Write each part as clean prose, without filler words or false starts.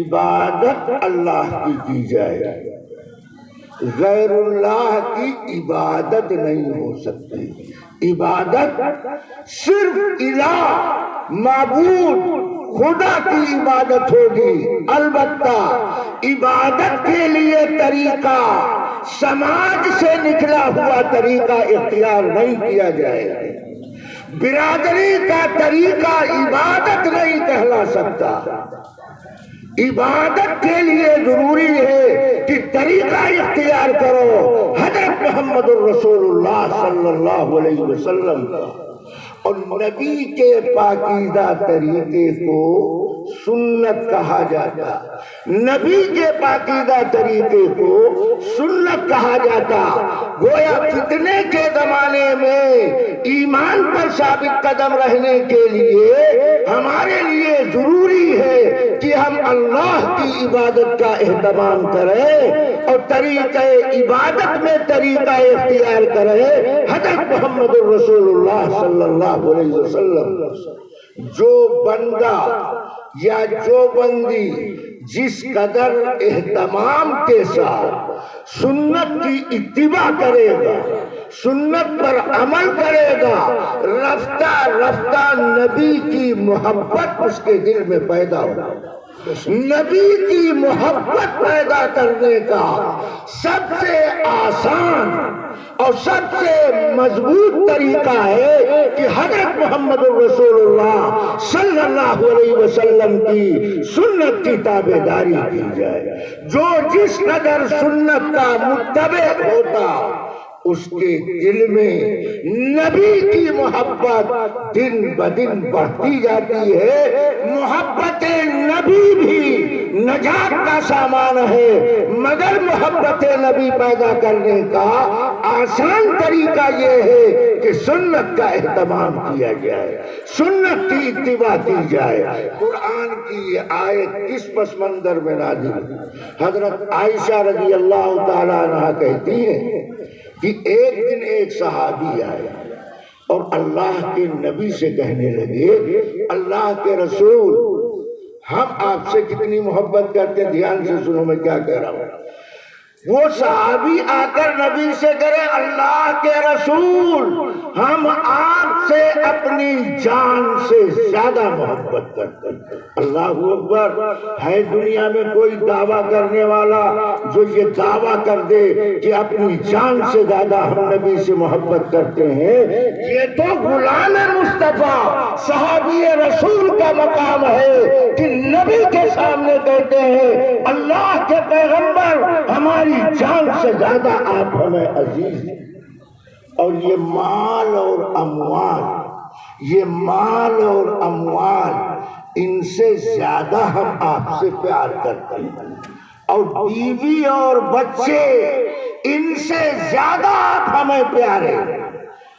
عبادت اللہ کی جائے، غیر اللہ کی عبادت نہیں ہو سکتی۔ عبادت صرف الہ معبود خدا کی عبادت ہوگی، البتہ عبادت کے لیے طریقہ سماج سے نکلا ہوا طریقہ اختیار نہیں کیا جائے۔ برادری کا طریقہ عبادت نہیں کہلا سکتا۔ عبادت کے لیے ضروری ہے کہ طریقہ اختیار کرو حضرت محمد الرسول اللہ صلی اللہ علیہ وسلم کا، اور نبی کے پاکیزہ طریقے کو سنت کہا جاتا، نبی کے پاکیزہ طریقے کو سنت کہا جاتا۔ گویا فتنے کے زمانے میں ایمان پر ثابت قدم رہنے کے لیے ہمارے لیے ضروری ہے کہ ہم اللہ کی عبادت کا اہتمام کریں اور طریقہ عبادت میں طریقہ اختیار کریں حضرت محمد الرسول اللہ صلی اللہ علیہ وسلم۔ جو بندہ یا جو بندی جس قدر اہتمام کے ساتھ سنت کی اتباع کرے گا، سنت پر عمل کرے گا، رفتہ رفتہ نبی کی محبت اس کے دل میں پیدا ہوگا۔ نبی کی محبت پیدا کرنے کا سب سے آسان اور سب سے مضبوط طریقہ ہے کہ حضرت محمد الرسول اللہ صلی اللہ علیہ وسلم کی سنت کی تابعداری کی جائے۔ جو جس قدر سنت کا متبع ہوتا اس کے دل میں نبی کی محبت دن بدن بڑھتی جاتی ہے۔ محبت نبی بھی نجات کا سامان ہے، مگر محبت نبی پیدا کرنے کا آسان طریقہ یہ ہے کہ سنت کا اہتمام کیا جائے، سنت کی اتباع کی جائے۔ قرآن کی یہ آیت کس پس منظر میں نازل ہوئی؟ حضرت عائشہ رضی اللہ تعالیٰ عنہ کہتی ہیں کہ ایک دن ایک صحابی آئے اور اللہ کے نبی سے کہنے لگے، اللہ کے رسول ہم آپ سے کتنی محبت کرتے ہیں، دھیان سے سنو میں کیا کہہ رہا ہوں۔ وہ صحابی آ کر نبی سے کہے، اللہ کے رسول ہم آپ سے اپنی جان سے زیادہ محبت کرتے ہیں۔ اللہ اکبر! ہے دنیا میں کوئی دعویٰ کرنے والا جو یہ دعویٰ کر دے کہ اپنی جان سے زیادہ ہم نبی سے محبت کرتے ہیں؟ یہ تو غلام مصطفیٰ صحابی رسول کا مقام ہے کہ نبی کے سامنے کہتے ہیں، اللہ کے پیغمبر ہماری جان سے زیادہ آپ ہمیں عزیز ہیں۔ اور یہ مال اور اموال، یہ مال اور اموال ان سے زیادہ ہم آپ سے پیار کرتے ہیں، اور بیوی اور بچے ان سے زیادہ آپ ہمیں پیارے ہیں۔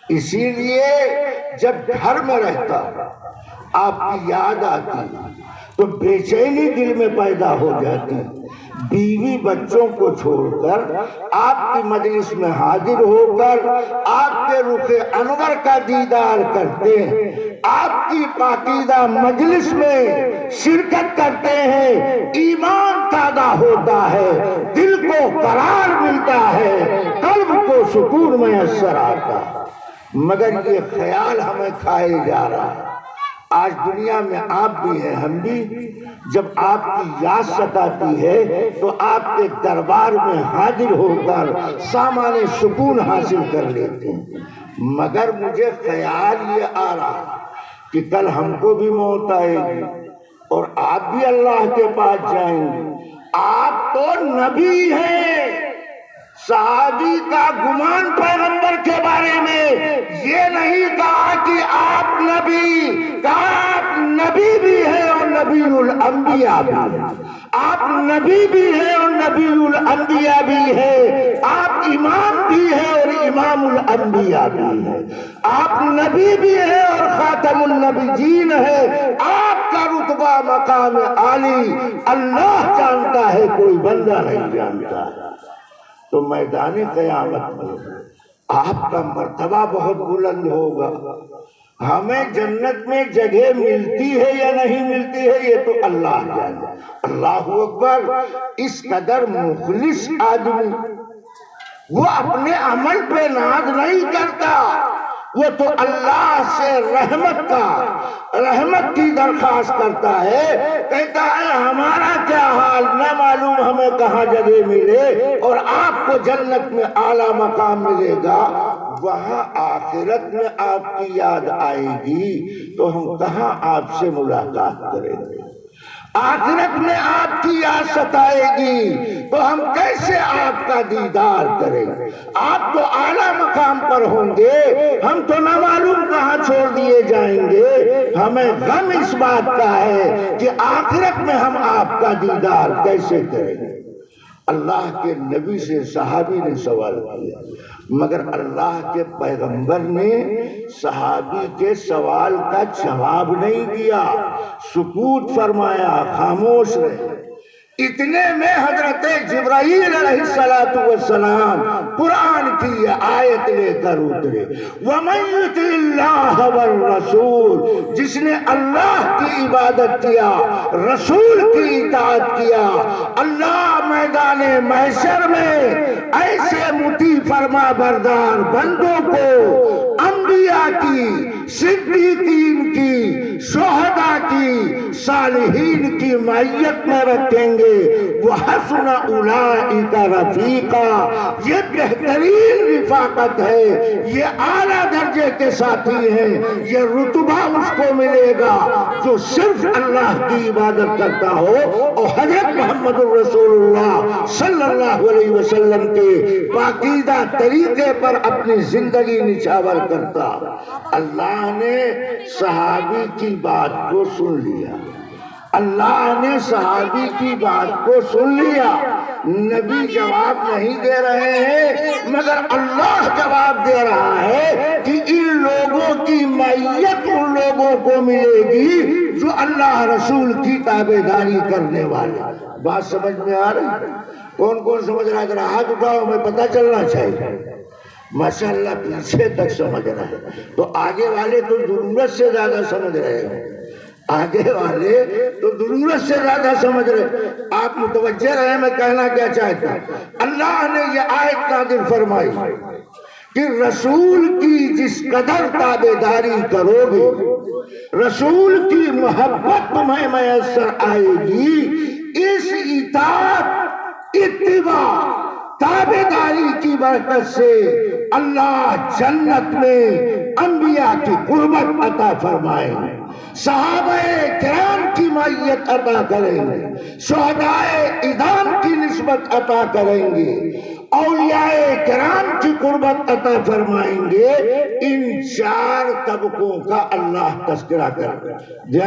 اسی لیے جب گھر میں رہتا آپ کی یاد آتی تو بے چینی دل میں پیدا ہو جاتی، بیوی بچوں کو چھوڑ کر آپ کی مجلس میں حاضر ہو کر آپ کے رخ انور کا دیدار کرتے ہیں، آپ کی پاکیزہ مجلس میں شرکت کرتے ہیں، ایمان تازہ ہوتا ہے، دل کو قرار ملتا ہے، قلب کو سکون میسر آتا ہے۔ مگر یہ خیال ہمیں کھائے جا رہا ہے۔ آج دنیا میں آپ بھی ہیں، ہم بھی، جب آپ کی یاد ستاتی ہے تو آپ کے دربار میں حاضر ہو کر سامان سکون حاصل کر لیتے ہیں۔ مگر مجھے خیال یہ آ رہا کہ کل ہم کو بھی موت آئے گی اور آپ بھی اللہ کے پاس جائیں گے۔ آپ تو نبی ہیں۔ صحابی کا گمان پیغمبر کے بارے میں یہ نہیں کہا کہ آپ نبی، کہا آپ نبی بھی ہیں اور نبی الانبیاء بھی ہیں۔ آپ نبی بھی ہیں اور نبی الانبیاء بھی ہیں۔ آپ امام بھی ہیں اور امام الانبیاء بھی ہیں۔ آپ نبی بھی ہیں اور خاتم النبیین ہیں۔ آپ کا رتبہ مقام عالی اللہ جانتا ہے، کوئی بندہ نہیں جانتا۔ تو میدان قیامت میں آپ کا مرتبہ بہت بلند ہوگا، ہمیں جنت میں جگہ ملتی ہے یا نہیں ملتی ہے یہ تو اللہ جانے۔ اللہ اکبر، اس قدر مخلص آدمی، وہ اپنے عمل پہ ناز نہیں کرتا، وہ تو اللہ سے رحمت کی درخواست کرتا ہے، کہتا ہے ہمارا کیا حال، نہ معلوم ہمیں کہاں جگہ ملے، اور آپ کو جنت میں اعلیٰ مقام ملے گا، وہاں آخرت میں آپ کی یاد آئے گی تو ہم کہاں آپ سے ملاقات کریں گے؟ آخرت میں آپ کی یاد ستائے گی تو ہم کیسے آپ کا دیدار کریں؟ آپ تو اعلیٰ مقام پر ہوں گے، ہم تو نہ معلوم کہاں چھوڑ دیے جائیں گے۔ ہمیں غم اس بات کا ہے کہ آخرت میں ہم آپ کا دیدار کیسے کریں گے؟ اللہ کے نبی سے صحابی نے سوال کیا، مگر اللہ کے پیغمبر نے صحابی کے سوال کا جواب نہیں دیا، سکوت فرمایا، خاموش رہے۔ اتنے میں حضرت جبرائیل علیہ السلام قرآن کی یہ آیت لے کر اترے، وَمَن يُطِعِ اللَّهَ وَالرَّسُولَ، جس نے اللہ کی عبادت کیا، رسول کی اطاعت کیا، اللہ میدان محشر میں ایسے مطیع فرما بردار بندوں کو انبیاء کی، صدیقین کی، شہداء کی، صالحین کی معیت میں رکھیں گے، وَحَسُنَ أُولَئِكَ رَفِيقًا، یہ بہترین رفاقت ہے، یہ اعلیٰ درجے کے ساتھی ہیں، یہ رتبہ اس کو ملے گا جو صرف اللہ کی عبادت کرتا ہو اور حضرت محمد الرسول اللہ صلی اللہ علیہ وسلم کے پاکیزہ طریقے پر اپنی زندگی نچھاور کرتا۔ اللہ نے صحابی کی بات کو سن لیا، اللہ نے صحابی کی بات کو سن لیا، نبی جواب نہیں دے رہے ہیں مگر اللہ جواب دے رہا ہے کہ ان لوگوں کی معیت ان لوگوں کو ملے گی جو اللہ رسول کی تابعداری کرنے والے۔ بات سمجھ میں آ رہی؟ کون کون سمجھ رہا ہے؟ ذرا ہاتھ اٹھاؤ، ہمیں پتہ چلنا چاہیے۔ ماشاءاللہ پیچھے تک سمجھ رہا ہے، تو آگے والے تو ضرورت سے زیادہ سمجھ رہے ہیں، آگے والے تو ضرورت سے زیادہ سمجھ رہے۔ آپ متوجہ رہے میں کہنا کیا چاہتا ہوں۔ اللہ نے یہ آیت نازل فرمائی کہ رسول کی جس قدر تابعداری کرو گے، رسول کی محبت تمہیں میسر آئے گی، اس اطاعت، اتباع، تابعداری کی برکت سے اللہ جنت میں انبیاء کی قربت عطا فرمائیں گے، صحابہ کرام کی معیت عطا کریں گے، شہدائے اذان کی نسبت عطا کریں گے، اولیاء کرام کی قربت عطا فرمائیں گے۔ ان چار طبقوں کا اللہ تذکرہ کرتا ہے۔